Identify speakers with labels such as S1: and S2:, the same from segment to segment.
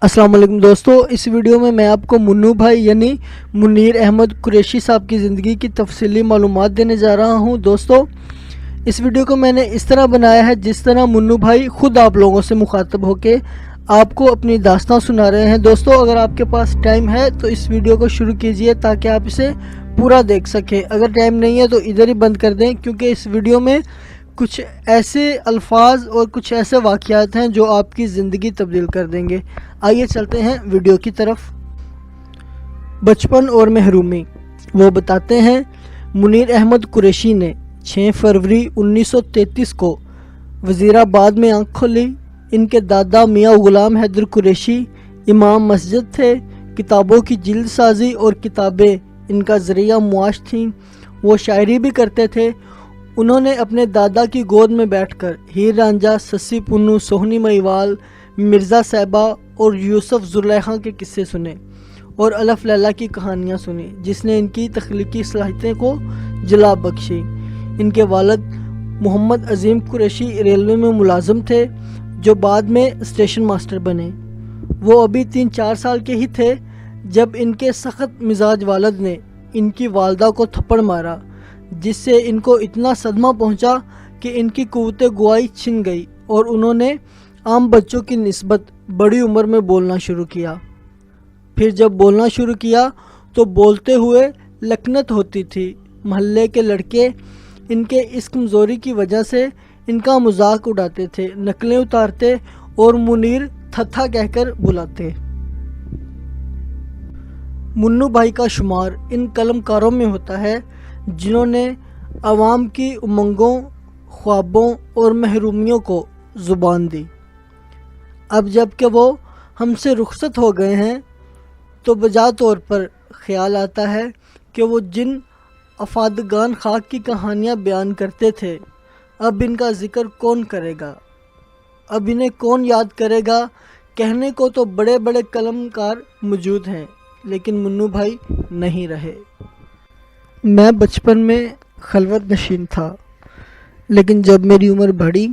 S1: السلام علیکم دوستو، اس ویڈیو میں آپ کو منو بھائی یعنی منیر احمد قریشی صاحب کی زندگی کی تفصیلی معلومات دینے جا رہا ہوں۔ دوستو، اس ویڈیو کو میں نے اس طرح بنایا ہے جس طرح منو بھائی خود آپ لوگوں سے مخاطب ہو کے آپ کو اپنی داستان سنا رہے ہیں۔ دوستو، اگر آپ کے پاس ٹائم ہے تو اس ویڈیو کو شروع کیجئے تاکہ آپ اسے پورا دیکھ سکیں۔ اگر ٹائم نہیں ہے تو ادھر ہی بند کر دیں، کیونکہ اس ویڈیو میں کچھ ایسے الفاظ اور کچھ ایسے واقعات ہیں جو آپ کی زندگی تبدیل کر دیں گے۔ آئیے چلتے ہیں ویڈیو کی طرف۔ بچپن اور محرومی۔ وہ بتاتے ہیں، منیر احمد قریشی نے 6 فروری 1933 کو وزیر آباد میں آنکھ کھولی۔ ان کے دادا میاں غلام حیدر قریشی امام مسجد تھے۔ کتابوں کی جلد سازی اور کتابیں ان کا ذریعہ معاش تھیں۔ وہ شاعری بھی کرتے تھے۔ انہوں نے اپنے دادا کی گود میں بیٹھ کر ہیر رانجھا، سسی پنو، سوہنی مہیوال، مرزا صاحبہ اور یوسف زلیخا کے قصے سنے اور الف لیلا کی کہانیاں سنی، جس نے ان کی تخلیقی صلاحیتیں کو جلا بخشی۔ ان کے والد محمد عظیم قریشی ریلوے میں ملازم تھے، جو بعد میں اسٹیشن ماسٹر بنے۔ وہ ابھی 3-4 سال کے ہی تھے جب ان کے سخت مزاج والد نے ان کی والدہ کو تھپڑ مارا، جس سے ان کو اتنا صدمہ پہنچا کہ ان کی قوت گواہی چھن گئی اور انہوں نے عام بچوں کی نسبت بڑی عمر میں بولنا شروع کیا۔ پھر جب بولنا شروع کیا تو بولتے ہوئے لکنت ہوتی تھی۔ محلے کے لڑکے ان کے اس کمزوری کی وجہ سے ان کا مذاق اڑاتے تھے، نقلیں اتارتے اور منیر تھتھا کہہ کر بلاتے۔ منو بھائی کا شمار ان قلم کاروں میں ہوتا ہے جنہوں نے عوام کی امنگوں، خوابوں اور محرومیوں کو زبان دی۔ اب جب کہ وہ ہم سے رخصت ہو گئے ہیں تو بجا طور پر خیال آتا ہے کہ وہ جن افادگان خاک کی کہانیاں بیان کرتے تھے، اب ان کا ذکر کون کرے گا؟ اب انہیں کون یاد کرے گا؟ کہنے کو تو بڑے بڑے قلم کار موجود ہیں، لیکن منو بھائی نہیں رہے۔ میں بچپن میں خلوت نشین تھا، لیکن جب میری عمر بڑھی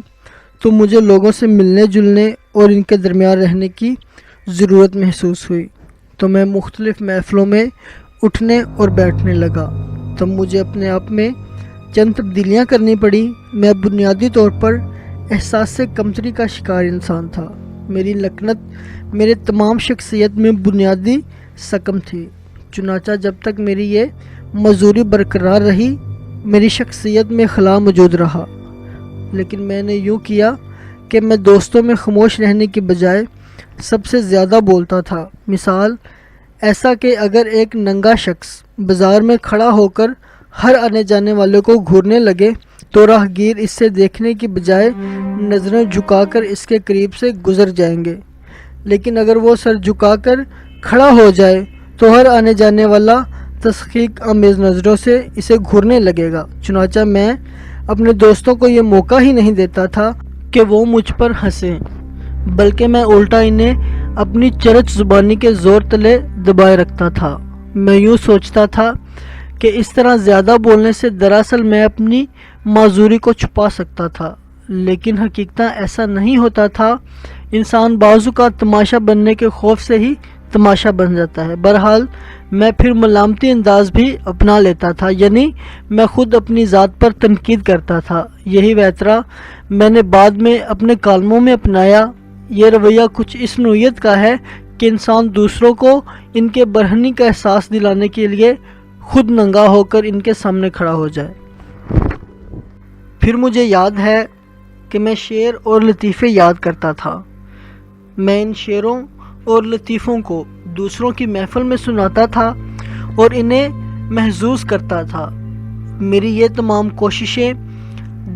S1: تو مجھے لوگوں سے ملنے جلنے اور ان کے درمیان رہنے کی ضرورت محسوس ہوئی، تو میں مختلف محفلوں میں اٹھنے اور بیٹھنے لگا۔ تب مجھے اپنے آپ میں چند تبدیلیاں کرنی پڑی۔ میں بنیادی طور پر احساس سے کمتری کا شکار انسان تھا۔ میری لکنت میرے تمام شخصیت میں بنیادی سکم تھی، چنانچہ جب تک میری یہ معذوری برقرار رہی میری شخصیت میں خلا موجود رہا۔ لیکن میں نے یوں کیا کہ میں دوستوں میں خاموش رہنے کی بجائے سب سے زیادہ بولتا تھا۔ مثال ایسا کہ اگر ایک ننگا شخص بازار میں کھڑا ہو کر ہر آنے جانے والے کو گھورنے لگے تو راہگیر اس سے دیکھنے کی بجائے نظریں جھکا کر اس کے قریب سے گزر جائیں گے، لیکن اگر وہ سر جھکا کر کھڑا ہو جائے تو ہر آنے جانے والا تسخیق آمیز نظروں سے اسے گھورنے لگے گا۔ چنانچہ میں اپنے دوستوں کو یہ موقع ہی نہیں دیتا تھا کہ وہ مجھ پر ہنسیں، بلکہ میں الٹا انہیں اپنی چرچ زبانی کے زور تلے دبائے رکھتا تھا۔ میں یوں سوچتا تھا کہ اس طرح زیادہ بولنے سے دراصل میں اپنی معذوری کو چھپا سکتا تھا، لیکن حقیقتاً ایسا نہیں ہوتا تھا۔ انسان بعض اوقات تماشا بننے کے خوف سے ہی تماشا بن جاتا ہے۔ بہرحال میں پھر ملامتی انداز بھی اپنا لیتا تھا، یعنی میں خود اپنی ذات پر تنقید کرتا تھا۔ یہی ویترا میں نے بعد میں اپنے کالموں میں اپنایا۔ یہ رویہ کچھ اس نوعیت کا ہے کہ انسان دوسروں کو ان کے برہنی کا احساس دلانے کے لیے خود ننگا ہو کر ان کے سامنے کھڑا ہو جائے۔ پھر مجھے یاد ہے کہ میں شعر اور لطیفے یاد کرتا تھا۔ میں ان شعروں اور لطیفوں کو دوسروں کی محفل میں سناتا تھا اور انہیں محظوظ کرتا تھا۔ میری یہ تمام کوششیں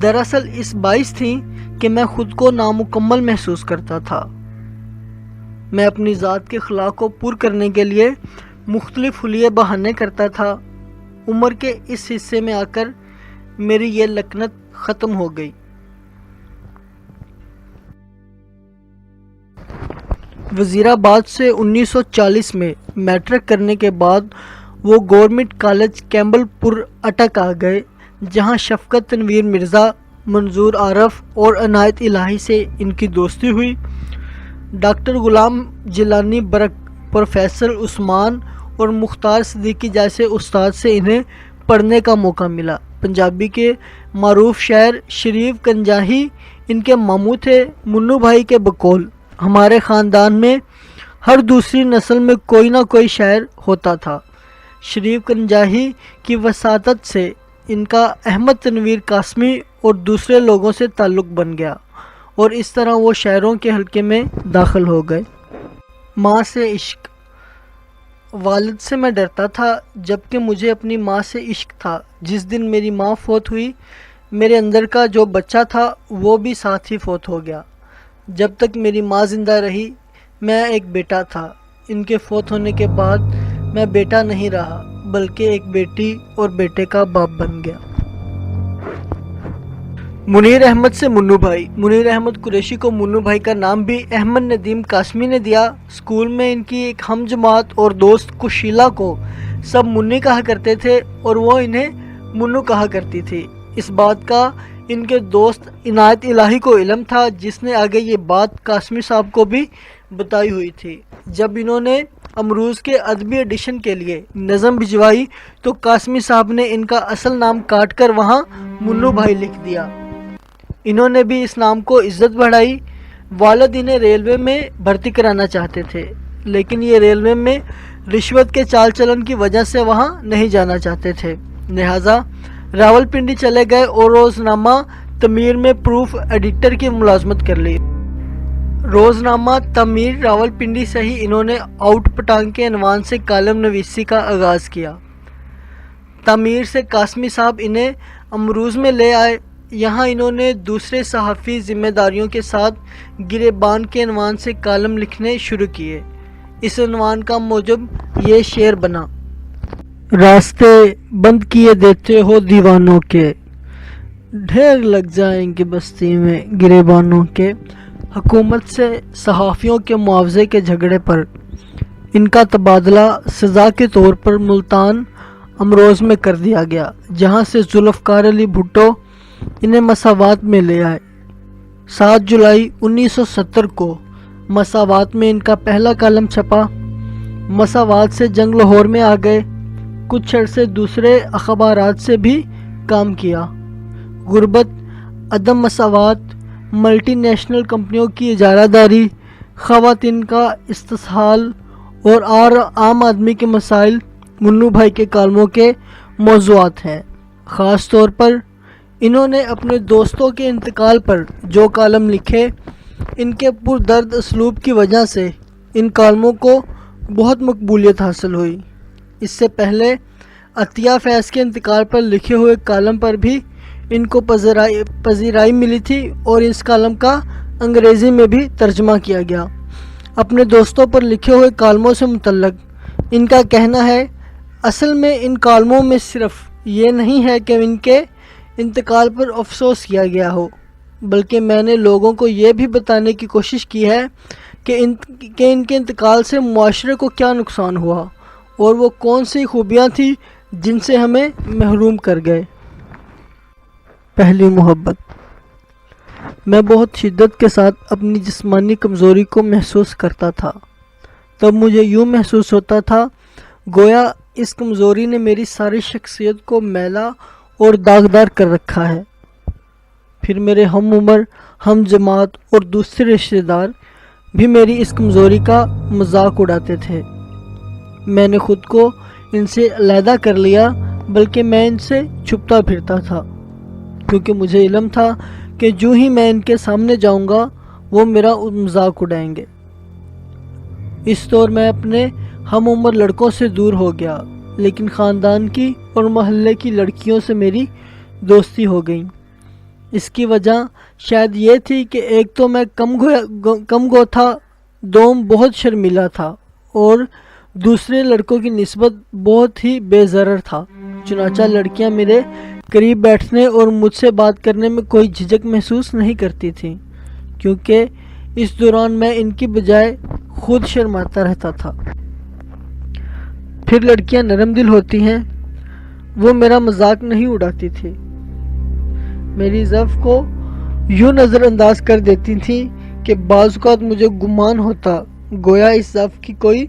S1: دراصل اس باعث تھیں کہ میں خود کو نامکمل محسوس کرتا تھا۔ میں اپنی ذات کے خلا کو پور کرنے کے لیے مختلف حلیے بہانے کرتا تھا۔ عمر کے اس حصے میں آ کر میری یہ لکنت ختم ہو گئی۔ وزیر آباد سے 1940 میں میٹرک کرنے کے بعد وہ گورنمنٹ کالج کیمبل پور اٹک آ گئے، جہاں شفقت تنویر مرزا، منظور عارف اور عنایت الہی سے ان کی دوستی ہوئی۔ ڈاکٹر غلام جیلانی برق، پروفیسر عثمان اور مختار صدیقی جیسے استاد سے انہیں پڑھنے کا موقع ملا۔ پنجابی کے معروف شاعر شریف کنجاہی ان کے ماموں تھے۔ منو بھائی کے بقول ہمارے خاندان میں ہر دوسری نسل میں کوئی نہ کوئی شاعر ہوتا تھا۔ شریف کنجاہی کی وساطت سے ان کا احمد تنویر قاسمی اور دوسرے لوگوں سے تعلق بن گیا اور اس طرح وہ شاعروں کے حلقے میں داخل ہو گئے۔ ماں سے عشق۔ والد سے میں ڈرتا تھا جبکہ مجھے اپنی ماں سے عشق تھا۔ جس دن میری ماں فوت ہوئی، میرے اندر کا جو بچہ تھا وہ بھی ساتھ ہی فوت ہو گیا۔ جب تک میری ماں زندہ رہی میں ایک بیٹا تھا۔ ان کے فوت ہونے کے بعد میں بیٹا نہیں رہا بلکہ ایک بیٹی اور بیٹے کا باپ بن گیا۔ منیر احمد سے منو بھائی۔ منیر احمد قریشی کو منو بھائی کا نام بھی احمد ندیم قاسمی نے دیا۔ اسکول میں ان کی ایک ہم جماعت اور دوست کشیلا کو سب منی کہا کرتے تھے اور وہ انہیں منو کہا کرتی تھی۔ اس بات کا ان کے دوست عنایت الہی کو علم تھا، جس نے آگے یہ بات قاسمی صاحب کو بھی بتائی ہوئی تھی۔ جب انہوں نے امروز کے ادبی ایڈیشن کے لیے نظم بھجوائی تو قاسمی صاحب نے ان کا اصل نام کاٹ کر وہاں منو بھائی لکھ دیا۔ انہوں نے بھی اس نام کو عزت بڑھائی۔ والد انہیں ریلوے میں بھرتی کرانا چاہتے تھے لیکن یہ ریلوے میں رشوت کے چال چلن کی وجہ سے وہاں نہیں جانا چاہتے تھے، لہٰذا راولپنڈی چلے گئے اور روزنامہ تمیر میں پروف ایڈیٹر کی ملازمت کر لی۔ روزنامہ تمیر راولپنڈی سے ہی انہوں نے آؤٹ پٹانگ کے عنوان سے کالم نویسی کا آغاز کیا۔ تمیر سے قاسمی صاحب انہیں امروز میں لے آئے۔ یہاں انہوں نے دوسرے صحافی ذمہ داریوں کے ساتھ گریبان کے عنوان سے کالم لکھنے شروع کیے۔ اس عنوان کا موجب یہ شعر بنا: راستے بند کیے دیتے ہو دیوانوں کے، ڈھیر لگ جائیں گے بستی میں گریبانوں کے۔ حکومت سے صحافیوں کے معاوضے کے جھگڑے پر ان کا تبادلہ سزا کے طور پر ملتان امروز میں کر دیا گیا، جہاں سے ذوالفقار علی بھٹو انہیں مساوات میں لے آئے۔ 7 جولائی 1970 کو مساوات میں ان کا پہلا کالم چھپا۔ مساوات سے جنگ لاہور میں آ گئے۔ کچھ عرصے دوسرے اخبارات سے بھی کام کیا۔ غربت، عدم مساوات، ملٹی نیشنل کمپنیوں کی اجارہ داری، خواتین کا استحصال اور عام آدمی کے مسائل منو بھائی کے کالموں کے موضوعات ہیں۔ خاص طور پر انہوں نے اپنے دوستوں کے انتقال پر جو کالم لکھے، ان کے پردرد اسلوب کی وجہ سے ان کالموں کو بہت مقبولیت حاصل ہوئی۔ اس سے پہلے عطیہ فیض کے انتقال پر لکھے ہوئے کالم پر بھی ان کو پذیرائی ملی تھی اور اس کالم کا انگریزی میں بھی ترجمہ کیا گیا۔ اپنے دوستوں پر لکھے ہوئے کالموں سے متعلق ان کا کہنا ہے: اصل میں ان کالموں میں صرف یہ نہیں ہے کہ ان کے انتقال پر افسوس کیا گیا ہو، بلکہ میں نے لوگوں کو یہ بھی بتانے کی کوشش کی ہے کہ ان کے انتقال سے معاشرے کو کیا نقصان ہوا اور وہ کون سی خوبیاں تھیں جن سے ہمیں محروم کر گئے۔ پہلی محبت۔ میں بہت شدت کے ساتھ اپنی جسمانی کمزوری کو محسوس کرتا تھا۔ تب مجھے یوں محسوس ہوتا تھا گویا اس کمزوری نے میری ساری شخصیت کو میلا اور داغدار کر رکھا ہے۔ پھر میرے ہم عمر، ہم جماعت اور دوسرے رشتہ دار بھی میری اس کمزوری کا مذاق اڑاتے تھے۔ میں نے خود کو ان سے علیحدہ کر لیا، بلکہ میں ان سے چھپتا پھرتا تھا، کیونکہ مجھے علم تھا کہ جو ہی میں ان کے سامنے جاؤں گا وہ میرا مذاق اڑائیں گے۔ اس طور میں اپنے ہم عمر لڑکوں سے دور ہو گیا، لیکن خاندان کی اور محلے کی لڑکیوں سے میری دوستی ہو گئی۔ اس کی وجہ شاید یہ تھی کہ ایک تو میں کم گو تھا، دوم بہت شرمیلا تھا اور دوسرے لڑکوں کی نسبت بہت ہی بے ضرر تھا۔ چنانچہ لڑکیاں میرے قریب بیٹھنے اور مجھ سے بات کرنے میں کوئی جھجک محسوس نہیں کرتی تھیں، کیونکہ اس دوران میں ان کی بجائے خود شرماتا رہتا تھا۔ پھر لڑکیاں نرم دل ہوتی ہیں، وہ میرا مذاق نہیں اڑاتی تھی، میری ضعف کو یوں نظر انداز کر دیتی تھیں کہ بعض اوقات مجھے گمان ہوتا گویا اس ضعف کی کوئی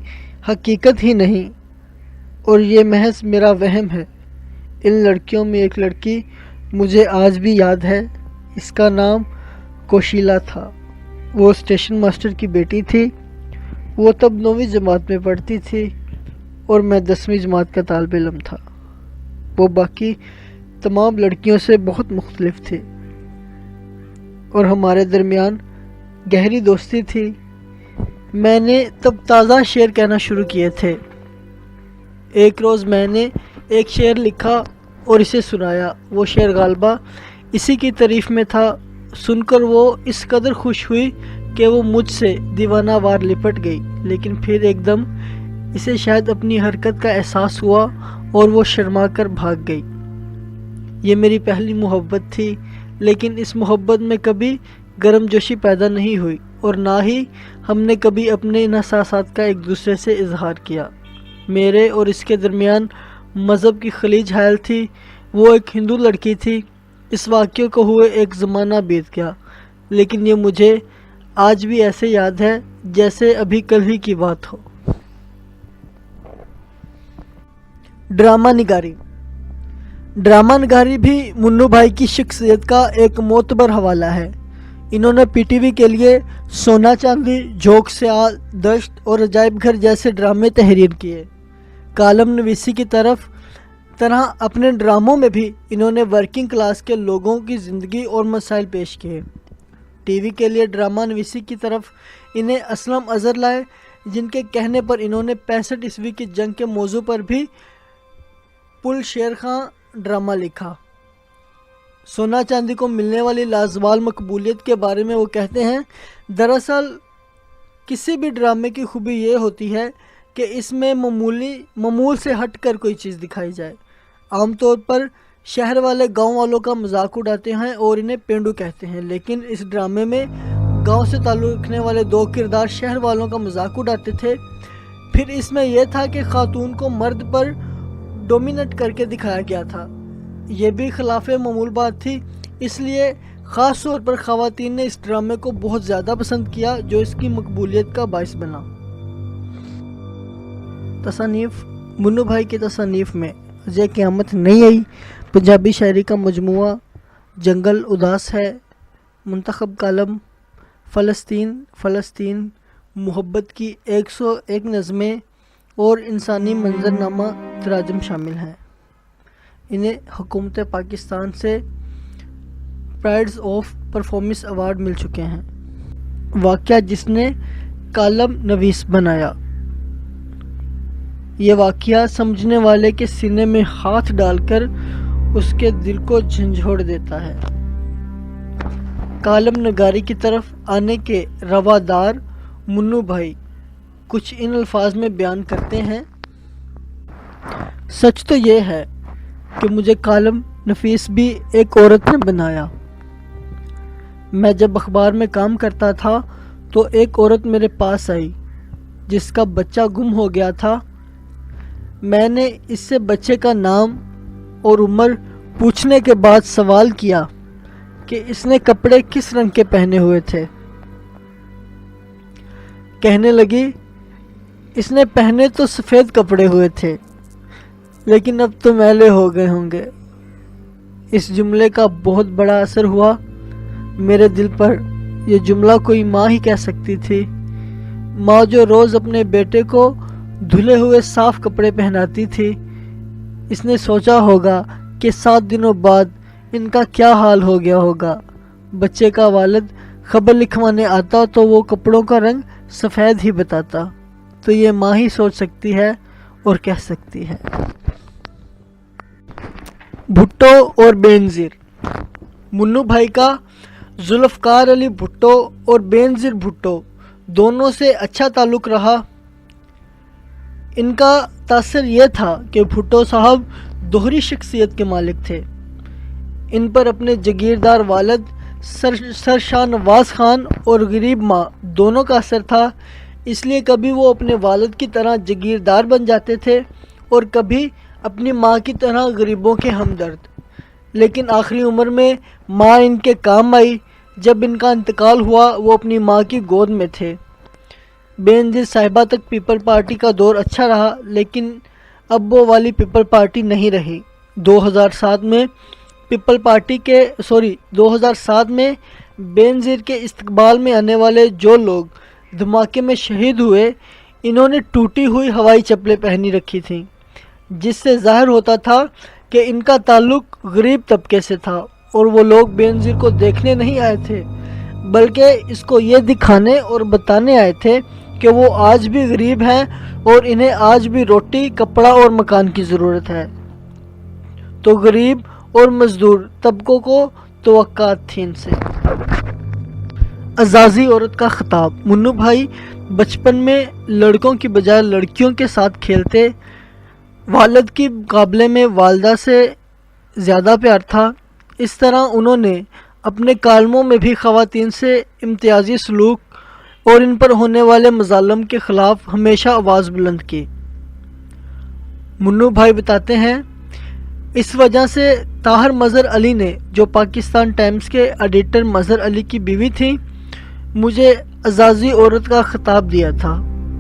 S1: حقیقت ہی نہیں اور یہ محض میرا وہم ہے۔ ان لڑکیوں میں ایک لڑکی مجھے آج بھی یاد ہے، اس کا نام کوشیلا تھا۔ وہ اسٹیشن ماسٹر کی بیٹی تھی۔ وہ تب 9ویں جماعت میں پڑھتی تھی اور میں 10ویں جماعت کا طالب علم تھا۔ وہ باقی تمام لڑکیوں سے بہت مختلف تھی اور ہمارے درمیان گہری دوستی تھی۔ میں نے تب تازہ شعر کہنا شروع کیے تھے۔ ایک روز میں نے ایک شعر لکھا اور اسے سنایا۔ وہ شعر غالبا اسی کی تعریف میں تھا۔ سن کر وہ اس قدر خوش ہوئی کہ وہ مجھ سے دیوانہ وار لپٹ گئی، لیکن پھر ایک دم اسے شاید اپنی حرکت کا احساس ہوا اور وہ شرما کر بھاگ گئی۔ یہ میری پہلی محبت تھی، لیکن اس محبت میں کبھی گرم جوشی پیدا نہیں ہوئی اور نہ ہی ہم نے کبھی اپنے ان احساسات کا ایک دوسرے سے اظہار کیا۔ میرے اور اس کے درمیان مذہب کی خلیج حائل تھی۔ وہ ایک ہندو لڑکی تھی۔ اس واقعے کو ہوئے ایک زمانہ بیت گیا، لیکن یہ مجھے آج بھی ایسے یاد ہے جیسے ابھی کل ہی کی بات ہو۔ ڈرامہ نگاری۔ ڈرامہ نگاری بھی منو بھائی کی شخصیت کا ایک معتبر حوالہ ہے۔ انہوں نے پی ٹی وی کے لیے سونا چاندی، جھوک سیال، دشت اور عجائب گھر جیسے ڈرامے تحریر کیے۔ کالم نویسی کی طرح اپنے ڈراموں میں بھی انہوں نے ورکنگ کلاس کے لوگوں کی زندگی اور مسائل پیش کیے۔ ٹی وی کے لیے ڈرامہ نویسی کی طرف انہیں اسلم اظہر لائے، جن کے کہنے پر انہوں نے 65 عیسوی کی جنگ کے موضوع پر بھی پل شیر خاں ڈرامہ لکھا۔ سونا چاندی کو ملنے والی لازوال مقبولیت کے بارے میں وہ کہتے ہیں، دراصل کسی بھی ڈرامے کی خوبی یہ ہوتی ہے کہ اس میں معمول سے ہٹ کر کوئی چیز دکھائی جائے۔ عام طور پر شہر والے گاؤں والوں کا مذاق اڑاتے ہیں اور انہیں پینڈو کہتے ہیں، لیکن اس ڈرامے میں گاؤں سے تعلق رکھنے والے 2 کردار شہر والوں کا مذاق اڑاتے تھے۔ پھر اس میں یہ تھا کہ خاتون کو مرد پر ڈومینیٹ کر کے دکھایا گیا تھا۔ یہ بھی خلاف معمول بات تھی، اس لیے خاص طور پر خواتین نے اس ڈرامے کو بہت زیادہ پسند کیا، جو اس کی مقبولیت کا باعث بنا۔ تصانیف۔ منو بھائی کی تصانیف میں اجے قیامت نہیں آئی، پنجابی شاعری کا مجموعہ، جنگل اداس ہے، منتخب کالم، فلسطین، محبت کی 101 نظمیں اور انسانی منظرنامہ تراجم شامل ہیں۔ انہیں حکومت پاکستان سے پرائڈز آف پرفارمنس ایوارڈ مل چکے ہیں۔ واقعہ جس نے کالم نویس بنایا۔ یہ واقعہ سمجھنے والے کے سینے میں ہاتھ ڈال کر اس کے دل کو جھنجھوڑ دیتا ہے۔ کالم نگاری کی طرف آنے کے روادار منو بھائی کچھ ان الفاظ میں بیان کرتے ہیں: سچ تو یہ ہے کہ مجھے کالم نفیس بھی ایک عورت نے بنایا۔ میں جب اخبار میں کام کرتا تھا تو ایک عورت میرے پاس آئی جس کا بچہ گم ہو گیا تھا۔ میں نے اس سے بچے کا نام اور عمر پوچھنے کے بعد سوال کیا کہ اس نے کپڑے کس رنگ کے پہنے ہوئے تھے۔ کہنے لگی، اس نے پہنے تو سفید کپڑے ہوئے تھے، لیکن اب تو میلے ہو گئے ہوں گے۔ اس جملے کا بہت بڑا اثر ہوا میرے دل پر۔ یہ جملہ کوئی ماں ہی کہہ سکتی تھی، ماں جو روز اپنے بیٹے کو دھلے ہوئے صاف کپڑے پہناتی تھی۔ اس نے سوچا ہوگا کہ 7 دنوں بعد ان کا کیا حال ہو گیا ہوگا۔ بچے کا والد خبر لکھوانے آتا تو وہ کپڑوں کا رنگ سفید ہی بتاتا۔ تو یہ ماں ہی سوچ سکتی ہے اور کہہ سکتی ہے۔ بھٹو اور بینظیر۔ منو بھائی کا ذوالفقار علی بھٹو اور بینظیر بھٹو دونوں سے اچھا تعلق رہا۔ ان کا تاثر یہ تھا کہ بھٹو صاحب دوہری شخصیت کے مالک تھے۔ ان پر اپنے جگیردار والد سر شاہ نواز خان اور غریب ماں دونوں کا اثر تھا، اس لیے کبھی وہ اپنے والد کی طرح جگیردار بن جاتے تھے اور کبھی اپنی ماں کی طرح غریبوں کے ہمدرد۔ لیکن آخری عمر میں ماں ان کے کام آئی، جب ان کا انتقال ہوا وہ اپنی ماں کی گود میں تھے۔ بے نظیر صاحبہ تک پیپل پارٹی کا دور اچھا رہا، لیکن اب وہ والی پیپل پارٹی نہیں رہی۔ 2007 میں بے نظیر کے استقبال میں آنے والے جو لوگ دھماکے میں شہید ہوئے، انہوں نے ٹوٹی ہوئی ہوائی چپلیں پہنی رکھی تھیں، جس سے ظاہر ہوتا تھا کہ ان کا تعلق غریب طبقے سے تھا، اور وہ لوگ بے نظیر کو دیکھنے نہیں آئے تھے بلکہ اس کو یہ دکھانے اور بتانے آئے تھے کہ وہ آج بھی غریب ہیں اور انہیں آج بھی روٹی، کپڑا اور مکان کی ضرورت ہے۔ تو غریب اور مزدور طبقوں کو توقعات تھی ان سے۔ اعزازی عورت کا خطاب۔ منو بھائی بچپن میں لڑکوں کی بجائے لڑکیوں کے ساتھ کھیلتے، والد کی مقابلے میں والدہ سے زیادہ پیار تھا۔ اس طرح انہوں نے اپنے کالموں میں بھی خواتین سے امتیازی سلوک اور ان پر ہونے والے مظالم کے خلاف ہمیشہ آواز بلند کی۔ منو بھائی بتاتے ہیں، اس وجہ سے طاہر مظہر علی نے، جو پاکستان ٹائمز کے ایڈیٹر مظہر علی کی بیوی تھیں، مجھے اعزازی عورت کا خطاب دیا تھا،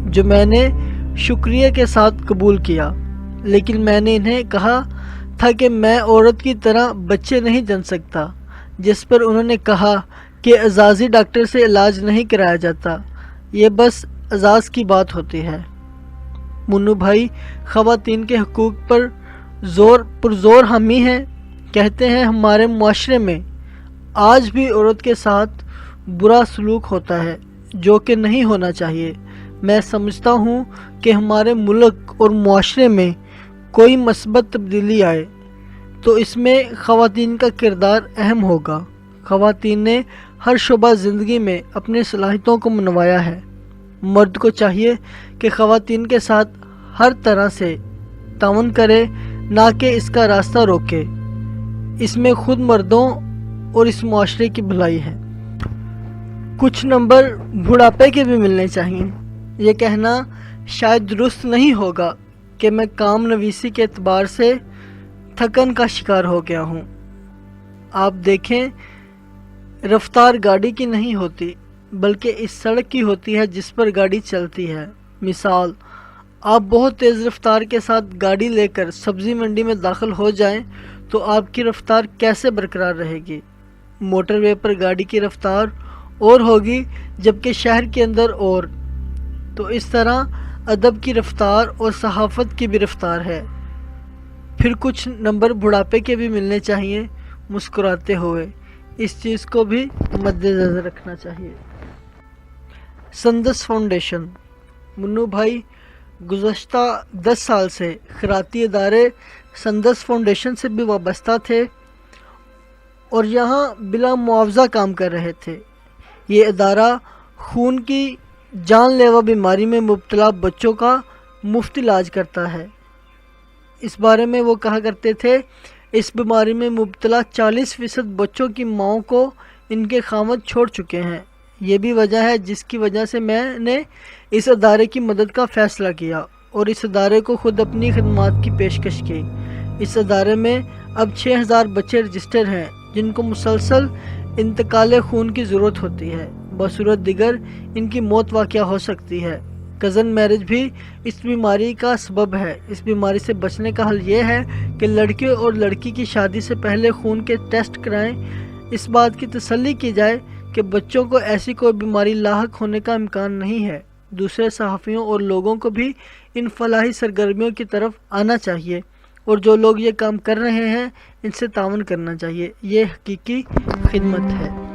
S1: جو میں نے شکریہ کے ساتھ قبول کیا، لیکن میں نے انہیں کہا تھا کہ میں عورت کی طرح بچے نہیں جن سکتا، جس پر انہوں نے کہا کہ اعزازی ڈاکٹر سے علاج نہیں کرایا جاتا، یہ بس اعزاز کی بات ہوتی ہے۔ منو بھائی خواتین کے حقوق پر پرزور حامی ہیں، کہتے ہیں ہمارے معاشرے میں آج بھی عورت کے ساتھ برا سلوک ہوتا ہے، جو کہ نہیں ہونا چاہیے۔ میں سمجھتا ہوں کہ ہمارے ملک اور معاشرے میں کوئی مثبت تبدیلی آئے تو اس میں خواتین کا کردار اہم ہوگا۔ خواتین نے ہر شعبہ زندگی میں اپنی صلاحیتوں کو منوایا ہے۔ مرد کو چاہیے کہ خواتین کے ساتھ ہر طرح سے تعاون کرے، نہ کہ اس کا راستہ روکے۔ اس میں خود مردوں اور اس معاشرے کی بھلائی ہے۔ کچھ نمبر بڑھاپے کے بھی ملنے چاہیے۔ یہ کہنا شاید درست نہیں ہوگا کہ میں کام نویسی کے اعتبار سے تھکن کا شکار ہو گیا ہوں۔ آپ دیکھیں، رفتار گاڑی کی نہیں ہوتی بلکہ اس سڑک کی ہوتی ہے جس پر گاڑی چلتی ہے۔ مثال، آپ بہت تیز رفتار کے ساتھ گاڑی لے کر سبزی منڈی میں داخل ہو جائیں تو آپ کی رفتار کیسے برقرار رہے گی؟ موٹر وے پر گاڑی کی رفتار اور ہوگی جبکہ شہر کے اندر اور۔ تو اس طرح ادب کی رفتار اور صحافت کی بھی رفتار ہے۔ پھر کچھ نمبر بڑھاپے کے بھی ملنے چاہیے، مسکراتے ہوئے۔ اس چیز کو بھی مد نظر رکھنا چاہیے۔ سندس فاؤنڈیشن۔ منو بھائی گزشتہ 10 سال سے خیراتی ادارے سندس فاؤنڈیشن سے بھی وابستہ تھے اور یہاں بلا معاوضہ کام کر رہے تھے۔ یہ ادارہ خون کی جان لیوا بیماری میں مبتلا بچوں کا مفت علاج کرتا ہے۔ اس بارے میں وہ کہا کرتے تھے، اس بیماری میں مبتلا 40% بچوں کی ماؤں کو ان کے خاوند چھوڑ چکے ہیں۔ یہ بھی وجہ ہے جس کی وجہ سے میں نے اس ادارے کی مدد کا فیصلہ کیا اور اس ادارے کو خود اپنی خدمات کی پیشکش کی۔ اس ادارے میں اب 6000 بچے رجسٹر ہیں جن کو مسلسل انتقال خون کی ضرورت ہوتی ہے، بصورت دیگر ان کی موت واقع ہو سکتی ہے۔ کزن میرج بھی اس بیماری کا سبب ہے۔ اس بیماری سے بچنے کا حل یہ ہے کہ لڑکے اور لڑکی کی شادی سے پہلے خون کے ٹیسٹ کرائیں، اس بات کی تسلی کی جائے کہ بچوں کو ایسی کوئی بیماری لاحق ہونے کا امکان نہیں ہے۔ دوسرے صحافیوں اور لوگوں کو بھی ان فلاحی سرگرمیوں کی طرف آنا چاہیے اور جو لوگ یہ کام کر رہے ہیں ان سے تعاون کرنا چاہیے۔ یہ حقیقی خدمت ہے۔